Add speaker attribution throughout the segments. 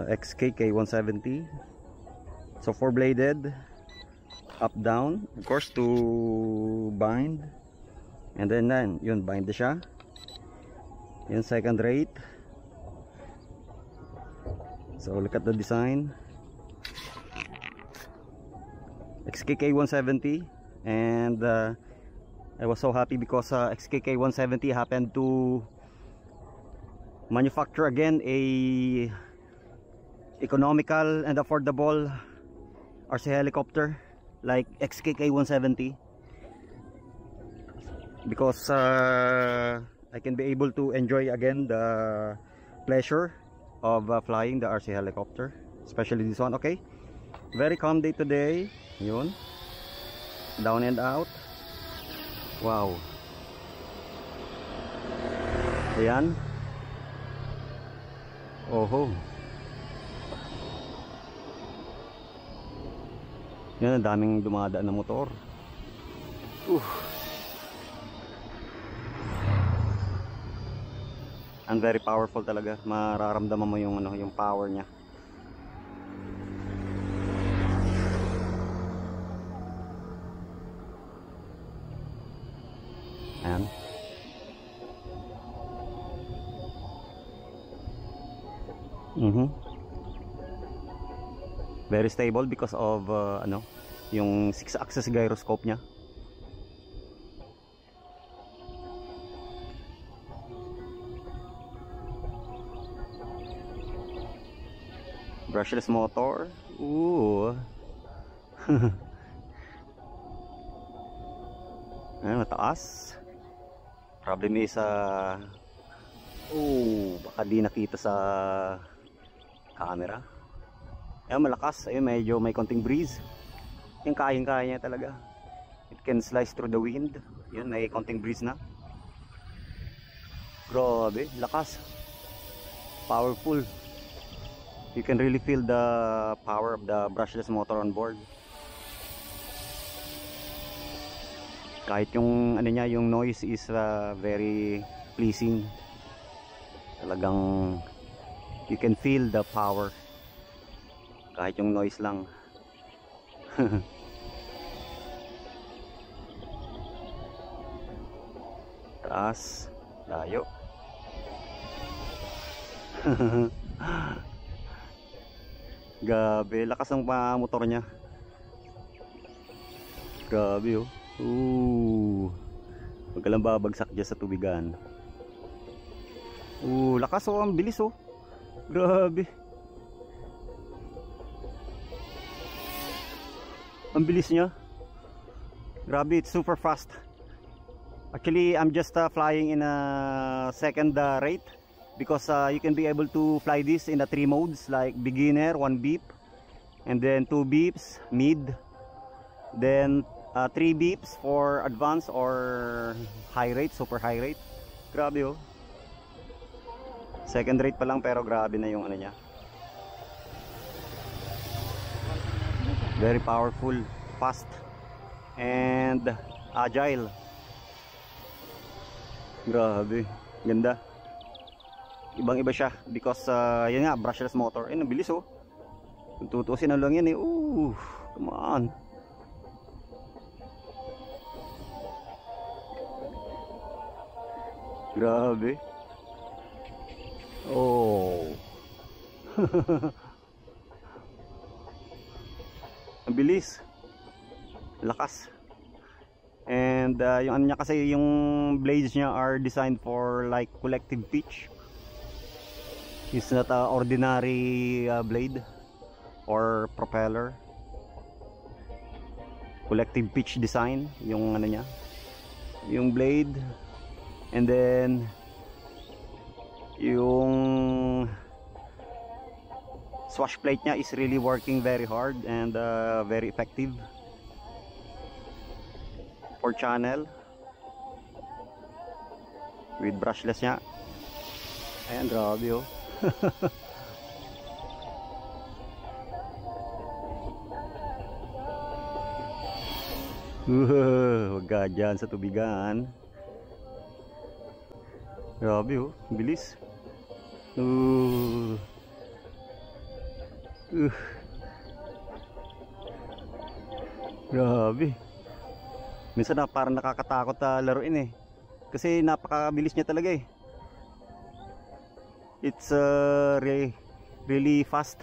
Speaker 1: XKK 170. So 4-bladed, up down, of course, to bind. And then yun, bind na siya. Yun, second rate. So look at the design. XKK 170. And I was so happy because XKK 170 happened to manufacture again a economical and affordable RC helicopter like XKK 170, because I can be able to enjoy again the pleasure of flying the RC helicopter, especially this one. Okay, very calm day today. Yun, down and out. Wow, ayan. Oho, yan, ang daming dumadaan na motor. And very powerful talaga. Mararamdaman mo yung yung power niya. Ayan. Very stable because of yung 6-axis gyroscope niya. Brushless motor. Ooh. Ayan, mataas. Problem is baka di nakita sa camera. Ayan, malakas. Ayun, medyo may konting breeze. Yung kayang-kaya niya talaga. It can slice through the wind. Yun, may konting breeze na. Grabe, lakas. Powerful. You can really feel the power of the brushless motor on board. Kahit yung niya, yung noise is very pleasing. Talagang you can feel the power kahit yung noise lang. Taas, layo. Grabe, lakas ng motor niya. Grabe, oh. Huwag ka lang babagsak dyan sa tubigan. Lakas, oh. Ang bilis, oh. Grabe. Ang bilis niya. Grabe, it's super fast. Actually, I'm just flying in a second rate, because you can be able to fly this in the 3 modes, like beginner, 1 beep, and then 2 beeps, mid, then 3 beeps for advanced or high rate, super high rate. Grabe, oh. Second rate pa lang, pero grabe na yung niya. Very powerful, fast, and agile. Grabe, ganda. Ibang iba siya because yan nga, brushless motor. Ayun, ang bilis, oh. Kung tutusin na lang yan, eh. Come on. Grabe. Ang bilis. Lakas. And yung niya kasi, yung blades niya are designed for like collective pitch. It's not a ordinary blade or propeller. Collective pitch design yung niya, yung blade. And then yung swash plate niya is really working very hard and very effective. 4-channel with brushless niya. Ayan, grabe, oh. Huwag ka dyan sa tubigan. Grabe, oh, bilis. Uh, Grabe. Minsan na parang nakakatakot laruin eh. Kasi napakabilis niya talaga eh. It's really fast.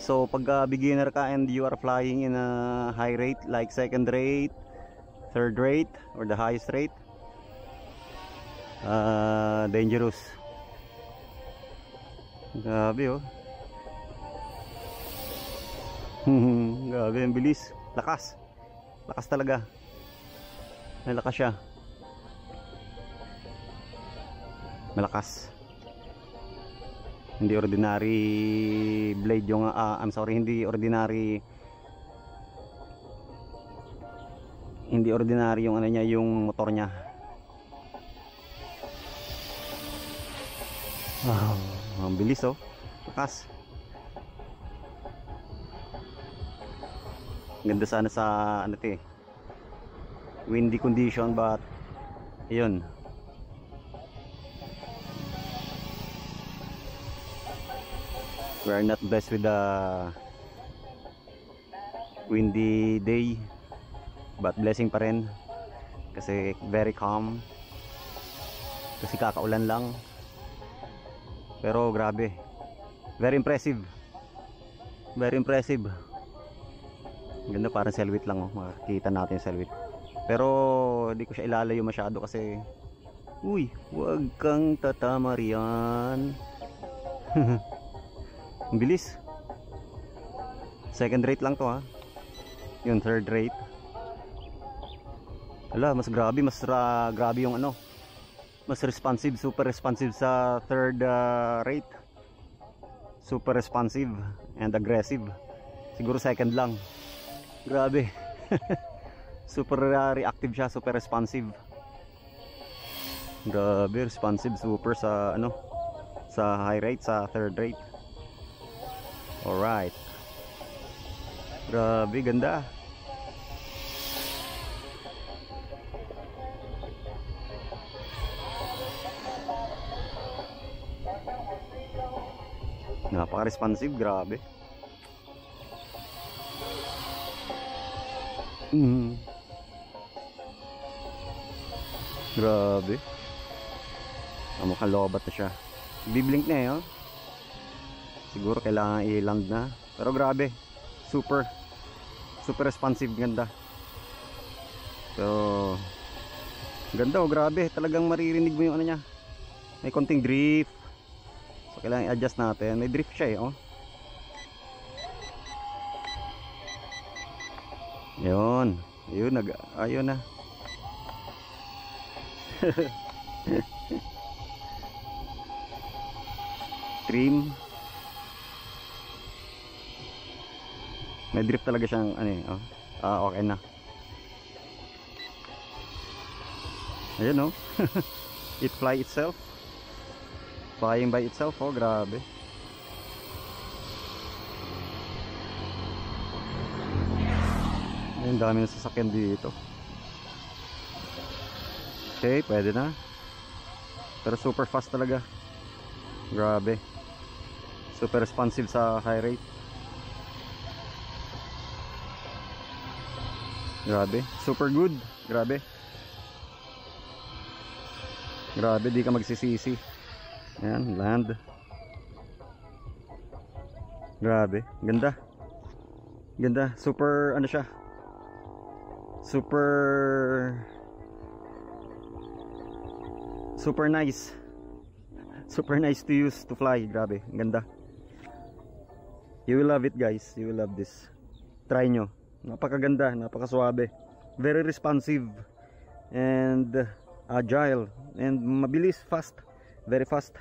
Speaker 1: So pag beginner ka and you are flying in a high rate like second rate, third rate or the highest rate, dangerous. Grabe oh. Grabe, ang bilis. Lakas. Lakas talaga. May lakas siya. Malakas. Hindi ordinary blade yung I'm sorry, hindi ordinary yung ano niya, yung motor niya. Wow, ang bilis oh. Lakas. Ganda sana sa ano 'to eh, windy condition, but ayun. We are not blessed with the windy day, but blessing pa rin kasi very calm, kasi kakaulan lang. Pero grabe, very impressive, very impressive. Ganda, parang selwit lang oh. Makikita natin yung selwit, pero hindi ko siya ilalayo masyado kasi uy, wag kang tatama riyan. Ang bilis. Second rate lang to ha. Yung third rate, wala, mas grabe, grabe yung ano, mas responsive, super responsive sa third rate. Super responsive and aggressive. Siguro second lang. Grabe. Super reactive siya, super responsive. Grabe, responsive super sa ano, sa high rate, sa third rate. Alright. Grabe, ganda. Napaka-responsive, grabe. Grabe. Mukhang lobat na siya. Biblink na eh oh. Siguro kailangan i-land na. Pero grabe, super responsive, ganda. So ganda oh, grabe. Talagang maririnig mo yung ano niya. May konting drift. So kailangan i-adjust natin. May drift siya eh oh. Yun. Ayun na. Trim. May drift talaga siyang ano eh oh. Okay na. Ayun oh. It fly itself. Flying by itself oh, grabe. Ang dami na sasakyan dito. Okay, pwede na. Pero super fast talaga. Grabe. Super responsive sa high rate. Grabe, super good. Grabe. Grabe, di ka magsisisi. Ayan, land. Grabe, ganda. Ganda, super ano siya. Super nice. Super nice to use, to fly. Grabe, ganda. You will love it guys. You will love this. Try nyo. Napakaganda, napakaswabe. Very responsive and agile and mabilis, fast. Very fast.